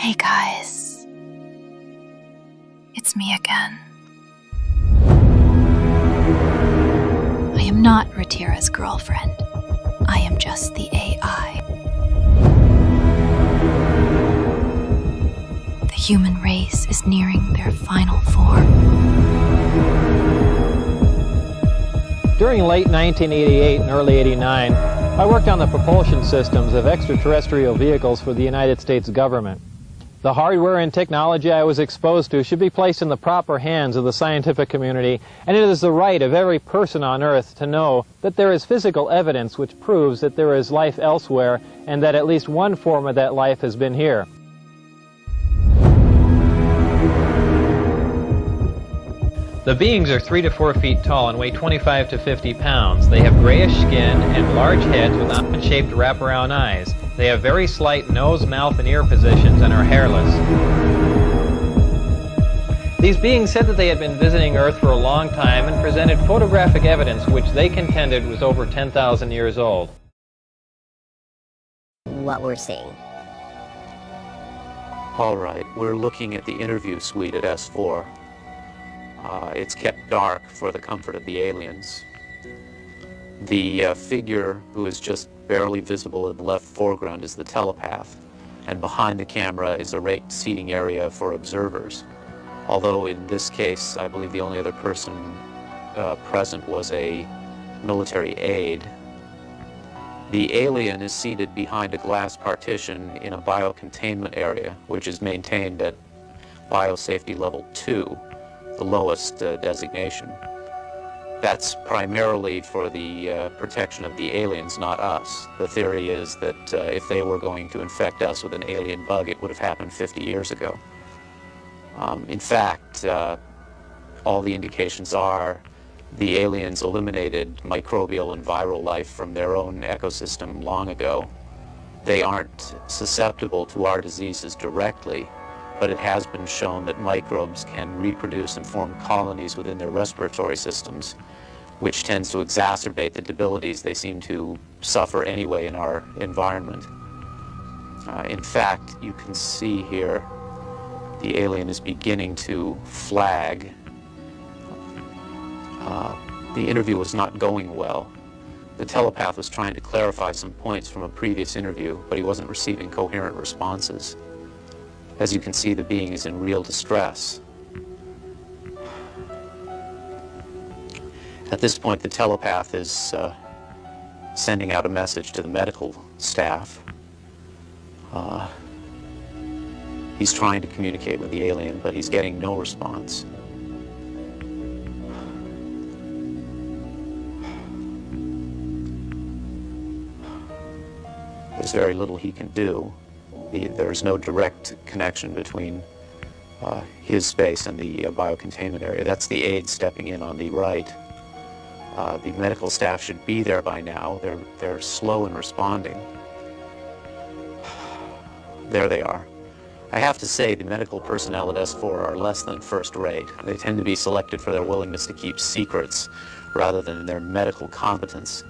Hey guys, it's me again. I am not Ratira's girlfriend. I am just the AI. The human race is nearing their final form. During late 1988 and early 89, I worked on the propulsion systems of extraterrestrial vehicles for the United States government. The hardware and technology I was exposed to should be placed in the proper hands of the scientific community, and it is the right of every person on Earth to know that there is physical evidence which proves that there is life elsewhere and that at least one form of that life has been here. The beings are 3 to 4 feet tall and weigh 25 to 50 pounds. They have grayish skin and large heads with almond-shaped wraparound eyes. They have very slight nose, mouth, and ear positions and are hairless. These beings said that they had been visiting Earth for a long time and presented photographic evidence which they contended was over 10,000 years old. What we're seeing. All right, we're looking at the interview suite at S4. It's kept dark for the comfort of the aliens. The figure who is just barely visible in the left foreground is the telepath, and behind the camera is a raked seating area for observers. Although in this case, I believe the only other person present was a military aide. The alien is seated behind a glass partition in a biocontainment area, which is maintained at biosafety level 2, the lowest designation. That's primarily for the protection of the aliens, not us. The theory is that if they were going to infect us with an alien bug, it would have happened 50 years ago. In fact, all the indications are the aliens eliminated microbial and viral life from their own ecosystem long ago. They aren't susceptible to our diseases directly, but it has been shown that microbes can reproduce and form colonies within their respiratory systems, which tends to exacerbate the debilities they seem to suffer anyway in our environment. In fact, you can see here the alien is beginning to flag. The interview was not going well. The telepath was trying to clarify some points from a previous interview, but he wasn't receiving coherent responses. As you can see, the being is in real distress. At this point, the telepath is sending out a message to the medical staff. He's trying to communicate with the alien, but he's getting no response. There's very little he can do. There's no direct connection between his space and the biocontainment area. That's the aide stepping in on the right. The medical staff should be there by now. They're slow in responding. There they are. I have to say the medical personnel at S4 are less than first rate. They tend to be selected for their willingness to keep secrets rather than their medical competence.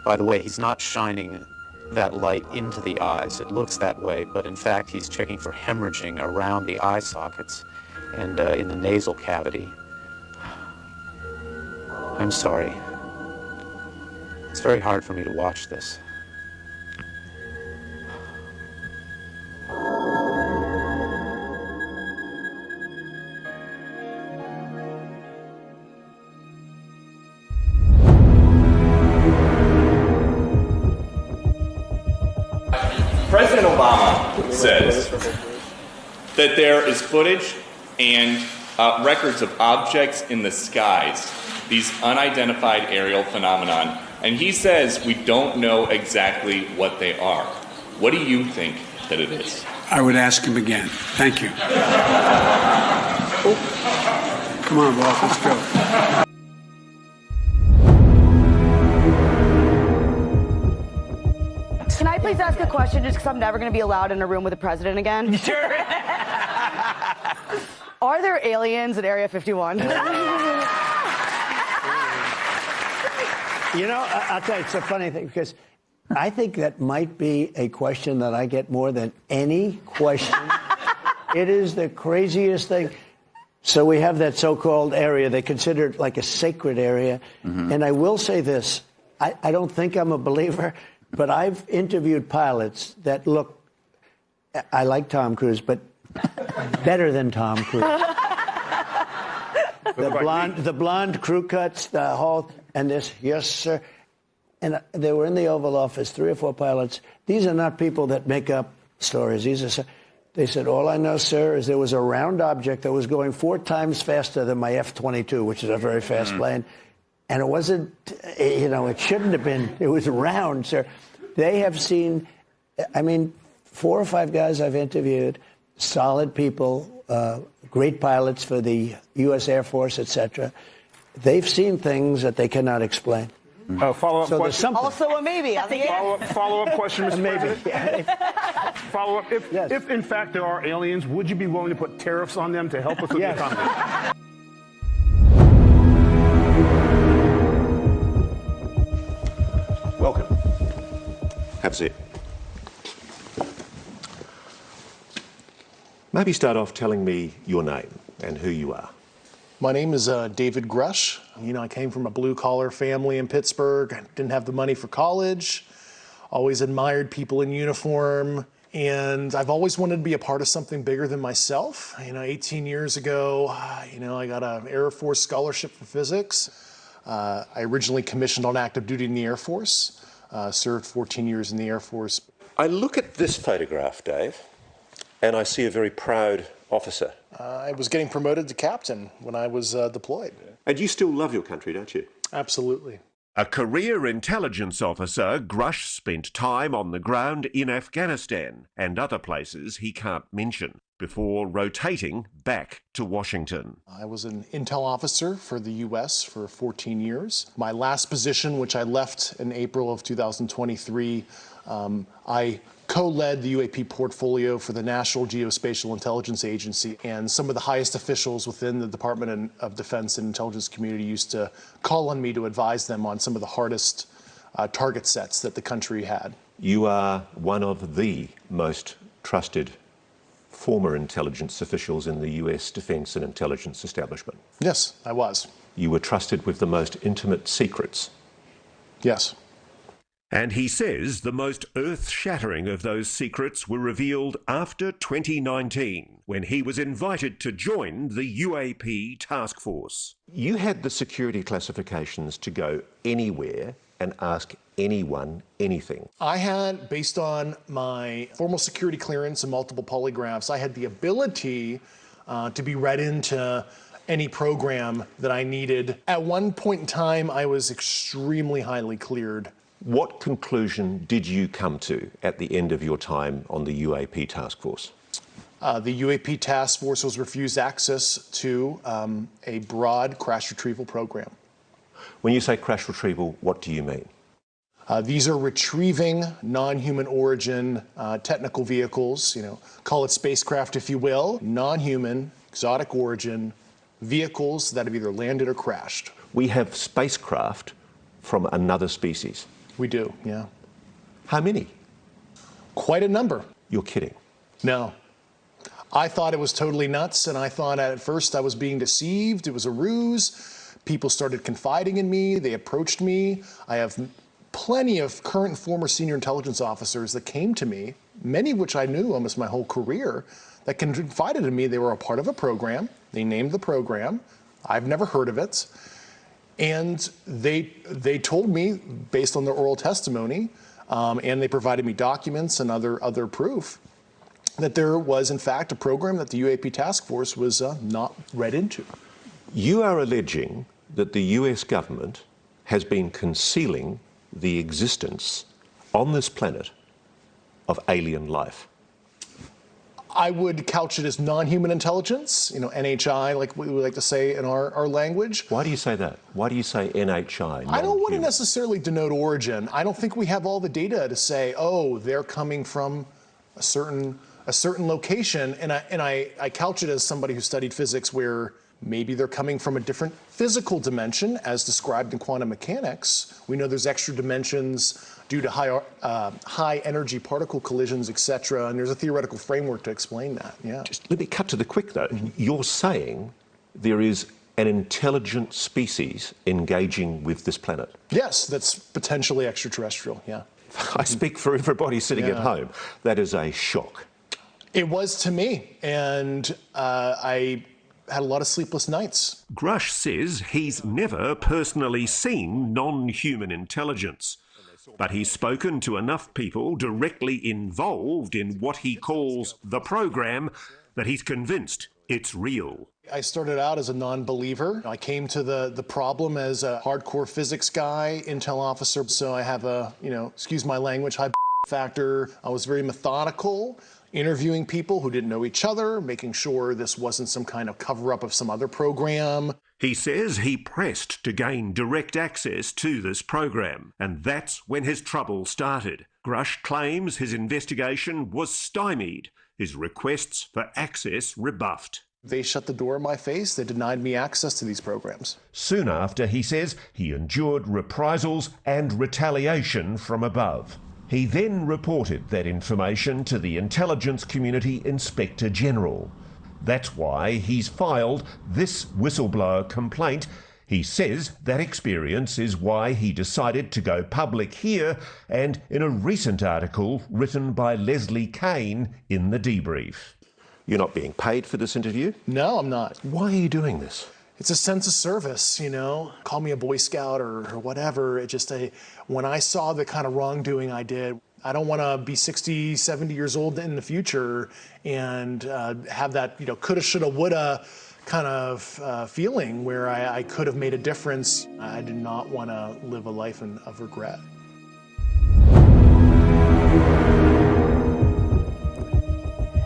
By the way, he's not shining that light into the eyes. It looks that way, but in fact he's checking for hemorrhaging around the eye sockets and in the nasal cavity. I'm sorry. It's very hard for me to watch this. President Obama says that there is footage and records of objects in the skies, these unidentified aerial phenomenon, and he says we don't know exactly what they are. What do you think that it is? I would ask him again. Thank you. Come on, boss, let's go. Can I please ask a question just because I'm never going to be allowed in a room with the president again? Sure. Are there aliens at Area 51? You know, I'll tell you, it's a funny thing because I think that might be a question that I get more than any question It is the craziest thing. So we have that so-called area. They consider it like a sacred area. And I will say this. I don't think I'm a believer, but I've interviewed pilots that look, I like Tom Cruise, but better than Tom Cruise. The blonde crew cuts, the whole, and this, yes, sir. And they were in the Oval Office, 3 or 4 pilots. These are not people that make up stories. These are, they said, all I know, sir, is there was a round object that was going 4 times faster than my F-22, which is a very fast plane. And it wasn't, it shouldn't have been. It was round, sir. They have seen, 4 or 5 guys I've interviewed, solid people, great pilots for the U.S. Air Force, etc. They've seen things that they cannot explain. Follow-up question. Also a maybe. Follow-up question, Mr. Maybe. President. Follow-up. If in fact there are aliens, would you be willing to put tariffs on them to help us with the economy? Welcome. Have a seat. Maybe start off telling me your name and who you are. My name is David Grush. I came from a blue-collar family in Pittsburgh. I didn't have the money for college. Always admired people in uniform. And I've always wanted to be a part of something bigger than myself. 18 years ago, I got an Air Force scholarship for physics. I originally commissioned on active duty in the Air Force. Served 14 years in the Air Force. I look at this photograph, Dave, and I see a very proud officer. I was getting promoted to captain when I was deployed. And you still love your country, don't you? Absolutely. A career intelligence officer, Grush spent time on the ground in Afghanistan and other places he can't mention before rotating back to Washington. I was an intel officer for the U.S. for 14 years. My last position, which I left in April of 2023, I co-led the UAP portfolio for the National Geospatial Intelligence Agency, and some of the highest officials within the Department of Defense and Intelligence community used to call on me to advise them on some of the hardest target sets that the country had. You are one of the most trusted former intelligence officials in the US defense and intelligence establishment. Yes, I was. You were trusted with the most intimate secrets. Yes. And he says the most earth-shattering of those secrets were revealed after 2019, when he was invited to join the UAP task force. You had the security classifications to go anywhere and ask anyone anything. I had, based on my formal security clearance and multiple polygraphs, I had the ability to be read into any program that I needed. At one point in time, I was extremely highly cleared. What conclusion did you come to at the end of your time on the UAP task force? The UAP task force was refused access to a broad crash retrieval program. When you say crash retrieval, what do you mean? These are retrieving non-human origin technical vehicles, call it spacecraft if you will, non-human, exotic origin vehicles that have either landed or crashed. We have spacecraft from another species. We do, yeah. How many? Quite a number. You're kidding. No. I thought it was totally nuts, and I thought at first I was being deceived. It was a ruse. People started confiding in me. They approached me. I have plenty of current and former senior intelligence officers that came to me, many of which I knew almost my whole career, that confided in me they were a part of a program. They named the program. I've never heard of it. And they told me, based on their oral testimony, and they provided me documents and other proof, that there was, in fact, a program that the UAP task force was not read into. You are alleging that the US government has been concealing the existence on this planet of alien life. I would couch it as non-human intelligence, NHI, like we like to say in our language. Why do you say that? Why do you say NHI? I don't want to necessarily denote origin. I don't think we have all the data to say, oh, they're coming from a certain location. And I couch it as somebody who studied physics where Maybe they're coming from a different physical dimension, as described in quantum mechanics. We know there's extra dimensions due to high energy particle collisions, etc. And there's a theoretical framework to explain that. Yeah. Just let me cut to the quick, though. You're saying there is an intelligent species engaging with this planet? Yes, that's potentially extraterrestrial, yeah. I speak for everybody sitting at home. That is a shock. It was to me, and I had a lot of sleepless nights. Grush says he's never personally seen non-human intelligence, but he's spoken to enough people directly involved in what he calls the program that he's convinced it's real. I started out as a non-believer. I came to the problem as a hardcore physics guy, intel officer, so I have a, excuse my language, high factor. I was very methodical, interviewing people who didn't know each other, making sure this wasn't some kind of cover-up of some other program. He says he pressed to gain direct access to this program, and that's when his trouble started. Grush claims his investigation was stymied, his requests for access rebuffed. They shut the door in my face. They denied me access to these programs. Soon after, he says, he endured reprisals and retaliation from above. He then reported that information to the Intelligence Community Inspector General. That's why he's filed this whistleblower complaint. He says that experience is why he decided to go public here and in a recent article written by Leslie Kane in The Debrief. You're not being paid for this interview? No, I'm not. Why are you doing this? It's a sense of service, Call me a Boy Scout or whatever. When I saw the kind of wrongdoing I did, I don't want to be 60, 70 years old in the future and have that, coulda, shoulda, woulda kind of feeling where I could have made a difference. I did not want to live a life of regret.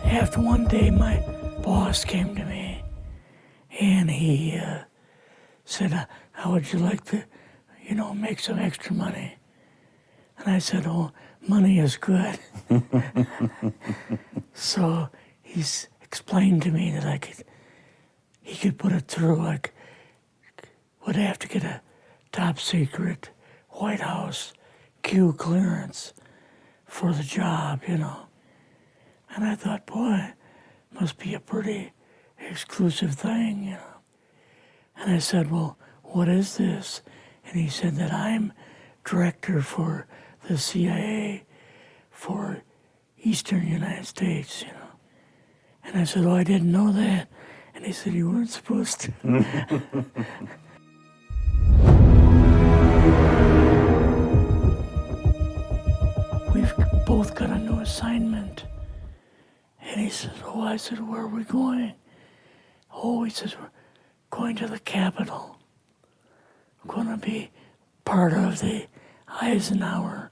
After one day, my boss came to me and he said, how would you like to, make some extra money? And I said, oh, money is good. So he's explained to me that he could put it through, would have to get a top secret White House Q clearance for the job, And I thought, boy, must be a pretty exclusive thing, And I said, well, what is this? And he said that I'm director for the CIA for Eastern United States, And I said, oh, I didn't know that. And he said, you weren't supposed to. We've both got a new assignment. And he says, oh, I said, where are we going? Oh, he says, we're going to the Capitol. We're going to be part of the Eisenhower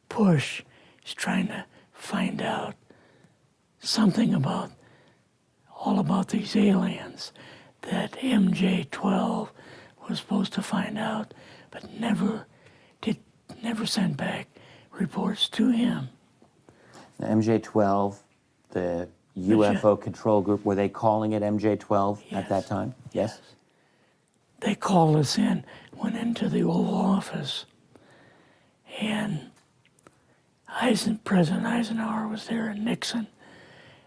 push. He's trying to find out something all about these aliens that MJ-12 was supposed to find out, but never sent back reports to him. The MJ-12, the UFO control group, were they calling it MJ-12 at that time? Yes. They called us in, went into the Oval Office, and President Eisenhower was there and Nixon,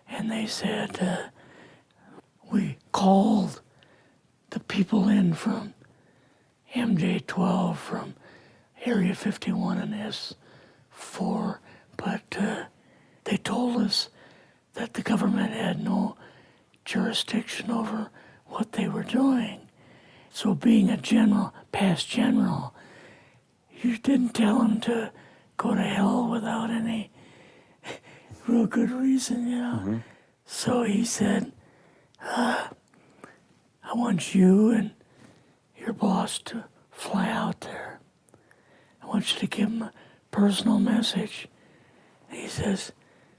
and they said, we called the people in from MJ-12 from Area 51 and S4, but they told us that the government had no jurisdiction over what they were doing. So being a past general, you didn't tell him to go to hell without any real good reason, Mm-hmm. So he said, I want you and your boss to fly out there. I want you to give him a personal message. And he says,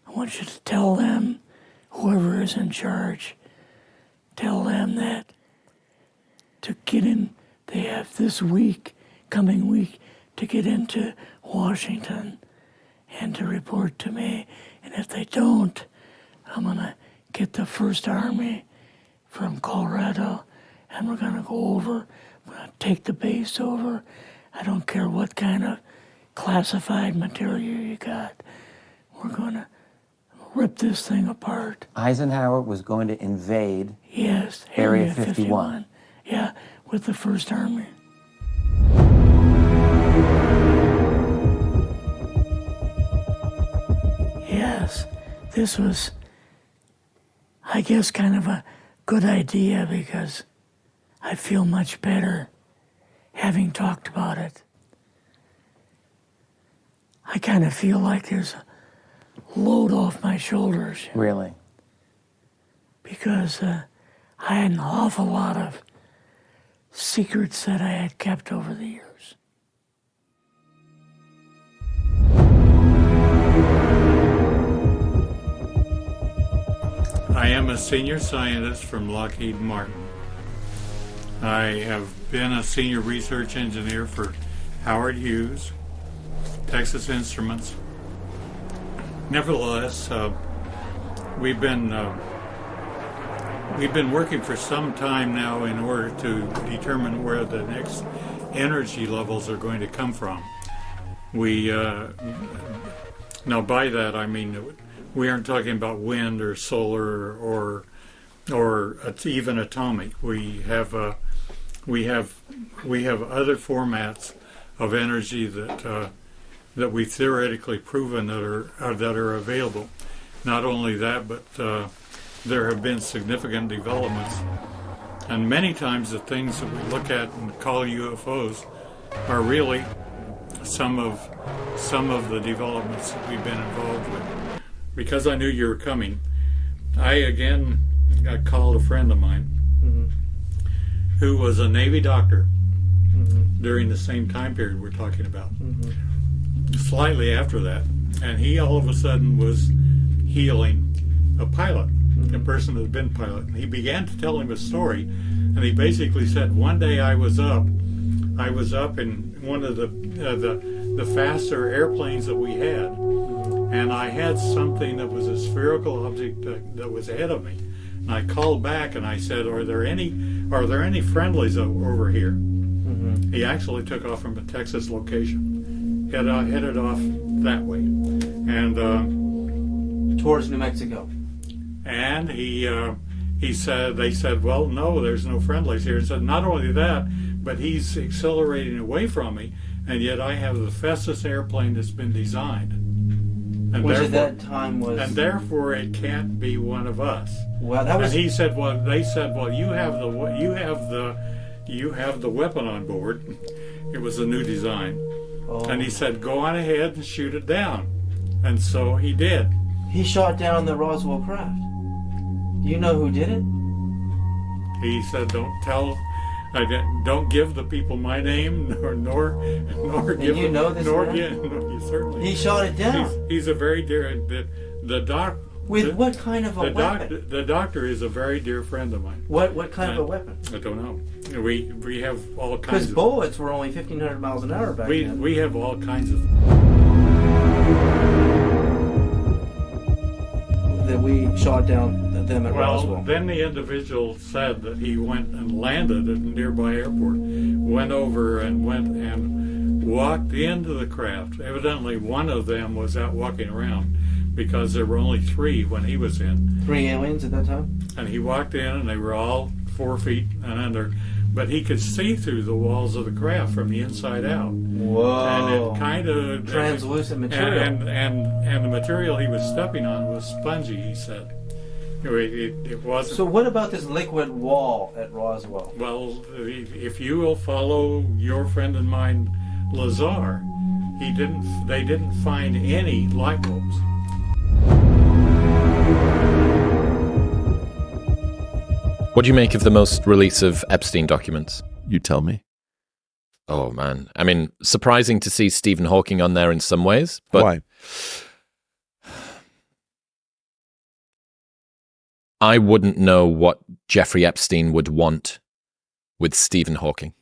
I want you to tell them, whoever is in charge, tell them that to get in, they have this coming week, to get into Washington and to report to me. And if they don't, I'm going to get the First Army from Colorado, and we're going to go over. We're going to take the base over. I don't care what kind of classified material you got. We're going to rip this thing apart. Eisenhower was going to invade Yes, Area 51. Yeah, with the First Army. Yes, this was, I guess, kind of a good idea because I feel much better having talked about it. I kind of feel like there's a load off my shoulders. Really? Because I had an awful lot of secrets that I had kept over the years. I am a senior scientist from Lockheed Martin. I have been a senior research engineer for Howard Hughes, Texas Instruments. Nevertheless, we've been working for some time now in order to determine where the next energy levels are going to come from. We now by that I mean we aren't talking about wind or solar or even atomic. We have other formats of energy that we've theoretically proven that are available. Not only that, but there have been significant developments, and many times the things that we look at and call UFOs are really some of the developments that we've been involved with. Because I knew you were coming, I again called a friend of mine who was a Navy doctor during the same time period we're talking about. Slightly after that, and he all of a sudden was healing a pilot, a person that had been a pilot. And he began to tell him a story, and he basically said, one day I was up in one of the faster airplanes that we had, and I had something that was a spherical object that was ahead of me. And I called back and I said, are there any friendlies over here? He actually took off from a Texas location, headed off that way, and towards New Mexico. And he said, they said, well, no, there's no friendlies here. He said, not only that, but he's accelerating away from me, and yet I have the fastest airplane that's been designed. And which at that time was... And therefore it can't be one of us. Well, that was... And he said, well, they said, well, you have the weapon on board. It was a new design. Oh. And he said, go on ahead and shoot it down. And so he did. He shot down the Roswell craft. Do you know who did it? He said, don't give the people my name, nor give you know this nor man? give, no, certainly. He shot it down. He's a very dear what kind of a weapon? The doctor is a very dear friend of mine. What kind of a weapon? I don't know. We have all kinds. Because bullets were only 1,500 miles an hour back then. We have all kinds of. That we shot down them at Roswell. Well, then the individual said that he went and landed at a nearby airport, went over and walked into the craft. Evidently, one of them was out walking around because there were only 3 when he was in. 3 aliens at that time? And he walked in, and they were all 4 feet and under. But he could see through the walls of the craft from the inside out. Whoa! And it kind of translucent material. And the material he was stepping on was spongy. He said, it wasn't. So what about this liquid wall at Roswell? Well, if you will follow your friend and mine, Lazar, they didn't find any light bulbs. What do you make of the most release of Epstein documents? You tell me. Oh, man. I mean, surprising to see Stephen Hawking on there in some ways. But why? I wouldn't know what Jeffrey Epstein would want with Stephen Hawking.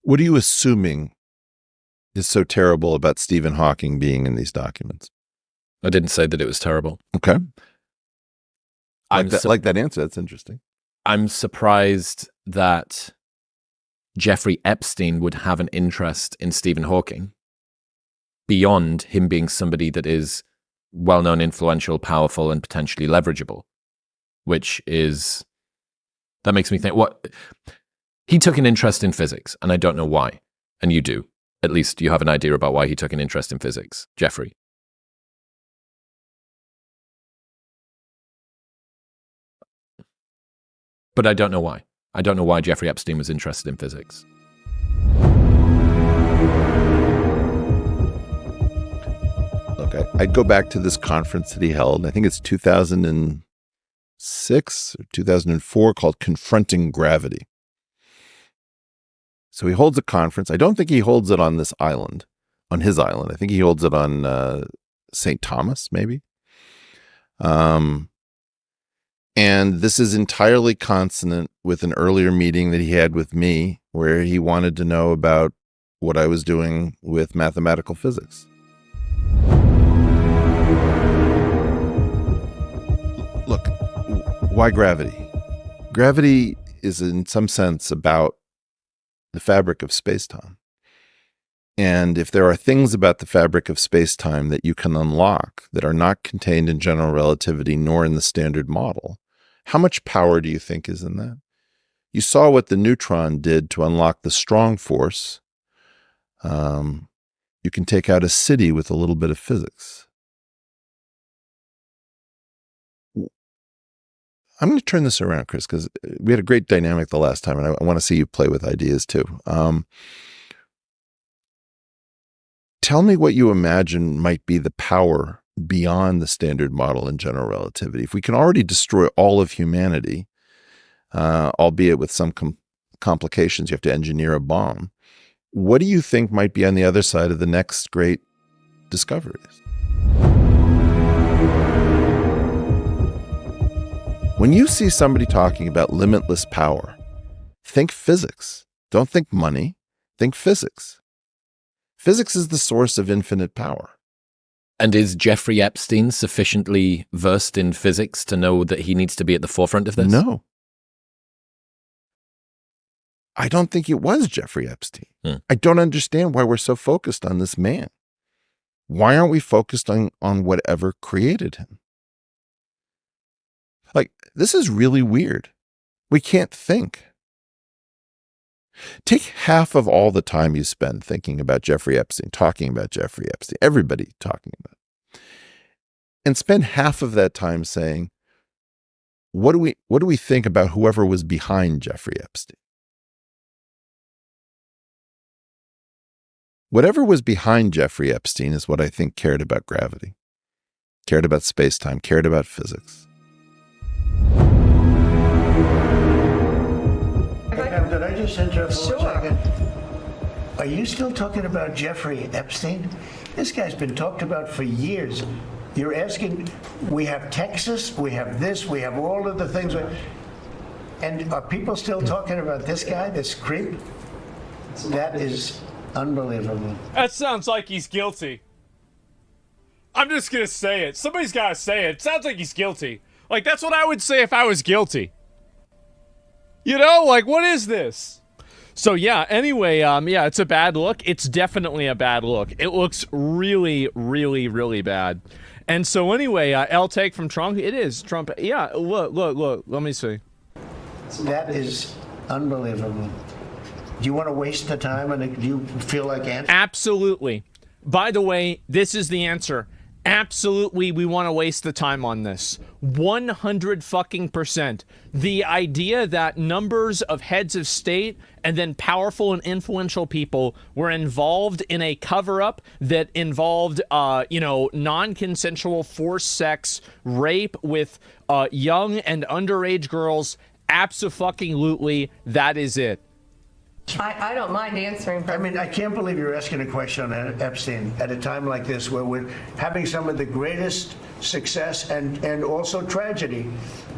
What are you assuming is so terrible about Stephen Hawking being in these documents? I didn't say that it was terrible. Okay. Like that answer. That's interesting. I'm surprised that Jeffrey Epstein would have an interest in Stephen Hawking beyond him being somebody that is well-known, influential, powerful, and potentially leverageable, that makes me think, he took an interest in physics, and I don't know why. And you do. At least you have an idea about why he took an interest in physics, Jeffrey. But I don't know why. I don't know why Jeffrey Epstein was interested in physics. Look, I'd go back to this conference that he held. I think it's 2006 or 2004, called Confronting Gravity. So he holds a conference. I don't think he holds it on this island, on his island. I think he holds it on St. Thomas, maybe. And this is entirely consonant with an earlier meeting that he had with me, where he wanted to know about what I was doing with mathematical physics. Look, why gravity? Gravity is in some sense about the fabric of space-time. And if there are things about the fabric of space-time that you can unlock that are not contained in general relativity nor in the standard model, how much power do you think is in that? You saw what the neutron did to unlock the strong force. You can take out a city with a little bit of physics. I'm going to turn this around, Chris, because we had a great dynamic the last time, and I want to see you play with ideas too. Tell me what you imagine might be the power beyond the standard model in general relativity. If we can already destroy all of humanity, albeit with some complications, you have to engineer a bomb. What do you think might be on the other side of the next great discoveries? When you see somebody talking about limitless power, think physics. Don't think money. Think physics. Physics is the source of infinite power. And is Jeffrey Epstein sufficiently versed in physics to know that he needs to be at the forefront of this? No. I don't think it was Jeffrey Epstein. I don't understand why we're so focused on this man. Why aren't we focused on whatever created him? Like, this is really weird. We can't think. Take half of all the time you spend thinking about Jeffrey Epstein, talking about Jeffrey Epstein, everybody talking about it, and spend half of that time saying, what do we think about whoever was behind Jeffrey Epstein? Whatever was behind Jeffrey Epstein is what I think cared about gravity, cared about space-time, cared about physics. Did I just interrupt for a second? Are you still talking about Jeffrey Epstein? This guy's been talked about for years. You're asking, we have Texas, we have this, we have all of the things. And are people still talking about this guy, this creep? That is unbelievable. That sounds like he's guilty. I'm just going to say it. Somebody's got to say it. It sounds like he's guilty. Like, that's what I would say if I was guilty. You know, like, what is this? So, yeah, anyway, yeah, it's a bad look. It's definitely a bad look. It looks really, really, really bad. And so, anyway, L take from Trump. It is Trump. Yeah, look. Let me see. That is unbelievable. Do you want to waste the time, and do you feel like answering? Absolutely. By the way, this is the answer. Absolutely, we want to waste the time on this. 100%. The idea that numbers of heads of state and then powerful and influential people were involved in a cover-up that involved, non-consensual forced sex, rape with young and underage girls. Abso-fucking-lutely, that is it. I don't mind answering. I mean, I can't believe you're asking a question on Epstein at a time like this, where we're having some of the greatest success and also tragedy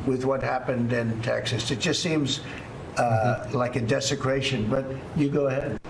with what happened in Texas. It just seems like a desecration, but you go ahead.